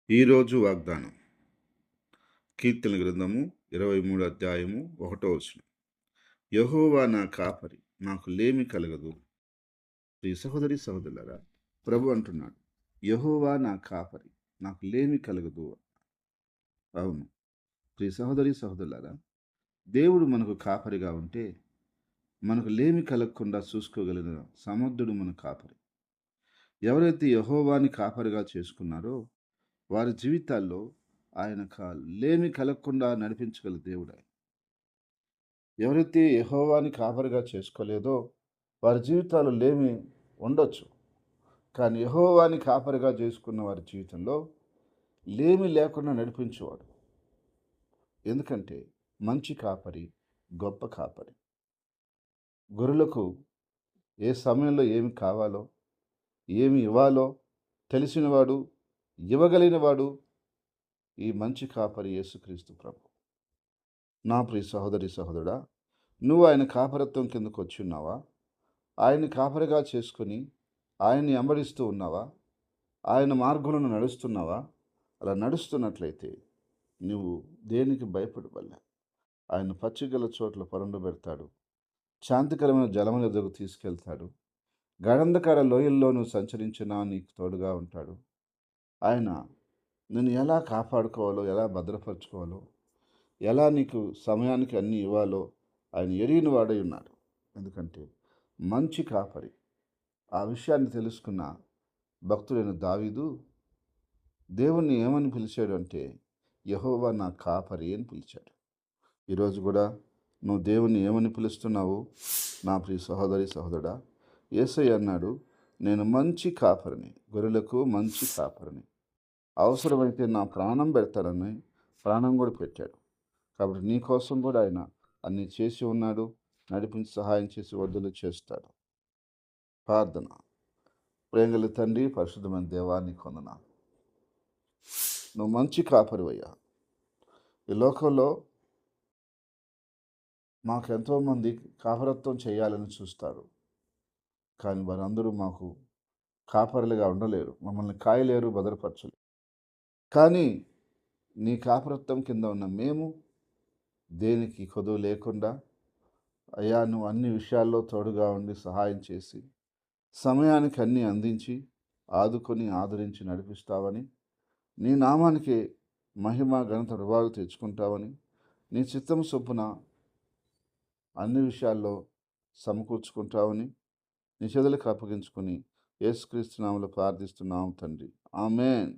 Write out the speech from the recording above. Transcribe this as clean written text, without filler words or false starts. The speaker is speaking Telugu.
ఈరోజు వాగ్దానం కీర్తన గ్రంథము 23 అధ్యాయము 1 వచనం. యెహోవా నా కాపరి, నాకు లేమి కలగదు. ప్రియ సహోదరి సహోదరులారా, ప్రభు అంటున్నాడు, యెహోవా నా కాపరి, నాకు లేమి కలగదు. అవును, ప్రియ సహోదరి సహోదరులారా, దేవుడు మనకు కాపరిగా ఉంటే మనకు లేమి కలగకుండా చూసుకోగలిగిన సమర్థుడు మన కాపరి. ఎవరైతే యెహోవాని కాపరిగా చేసుకున్నారో వారి జీవితాల్లో ఆయన లేమి కలగకుండా నడిపించగల దేవుడు ఆయన. ఎవరైతే యెహోవాని కాపరిగా చేసుకోలేదో వారి జీవితాల్లో లేమి ఉండొచ్చు. కానీ యెహోవాని కాపరిగా చేసుకున్న వారి జీవితంలో లేమి లేకుండా నడిపించేవాడు. ఎందుకంటే మంచి కాపరి, గొప్ప కాపరి. గొర్రెలకు ఏ సమయంలో ఏమి కావాలో, ఏమి ఇవ్వాలో తెలిసినవాడు, ఇవ్వగలిగినవాడు ఈ మంచి కాపరి యేసుక్రీస్తు ప్రభు. నా ప్రియ సహోదరి సహోదరుడా, నువ్వు ఆయన కాపరత్వం కిందకు వచ్చి ఉన్నావా? ఆయన్ని కాపరిగా చేసుకొని ఆయన్ని వెంబడిస్తూ ఉన్నావా? ఆయన మార్గంలో నడుస్తున్నావా? అలా నడుస్తున్నట్లయితే నువ్వు దేనికి భయపడవలె. ఆయన పచ్చిగల చోట్ల పరుండబెడతాడు. శాంతికరమైన జలముల ఎదుగు తీసుకెళ్తాడు. గడంధకార లోయల్లో నువ్వు సంచరించినా నీకు తోడుగా ఉంటాడు. ఆయన నిన్ను ఎలా కాపాడుకోవాలో, ఎలా భద్రపరచుకోవాలో, ఎలా నీకు సమయానికి అన్నీ ఇవ్వాలో ఆయన ఎరిగిన వాడై ఉన్నాడు. ఎందుకంటే మంచి కాపరి. ఆ విషయాన్ని తెలుసుకున్న భక్తుడైన దావీదు దేవుణ్ణి ఏమని పిలిచాడు అంటే, యెహోవా నా కాపరి అని పిలిచాడు. ఈరోజు కూడా నువ్వు దేవుణ్ణి ఏమని పిలుస్తున్నావు? నా ప్రియ సహోదరి సహోదరుడా, యేసయ్య అన్నాడు, నేను మంచి కాపరిని, గొర్రెలకు మంచి కాపరిని, అవసరమైతే నా ప్రాణం పెడతాడని ప్రాణం కూడా పెట్టాడు. కాబట్టి నీ కోసం కూడా ఆయన అన్ని చేసి ఉన్నాడు. నడిపించి సహాయం చేసి వర్ధలు చేస్తాడు. ప్రార్థన. ప్రేంగల తండ్రి, పరిశుద్ధమైన దేవాన్ని కొందనాలు. నువ్వు మంచి కాపరివయ్యా. ఈ లోకంలో మాకు ఎంతోమంది కాపరత్వం చేయాలని చూస్తారు. కానీ వారందరూ మాకు కాపరులుగా ఉండలేరు, మమ్మల్ని కాయలేరు, భద్రపరచలేరు. కానీ నీ కాపరత్వం కింద ఉన్న మేము దేనికి కొదువు లేకుండా, అయ్యా నువ్వు అన్ని విషయాల్లో తోడుగా ఉండి సహాయం చేసి సమయానికి అన్నీ అందించి ఆదుకొని ఆదరించి నడిపిస్తావని, నీ నామానికి మహిమ ఘనత ప్రభావాలు తెచ్చుకుంటావని, నీ చిత్తం చొప్పున అన్ని విషయాల్లో సమకూర్చుకుంటావని నీ చేతులకు అప్పగించుకొని యేసుక్రీస్తు నామములో ప్రార్థిస్తున్నాము తండ్రి. ఆమేన్.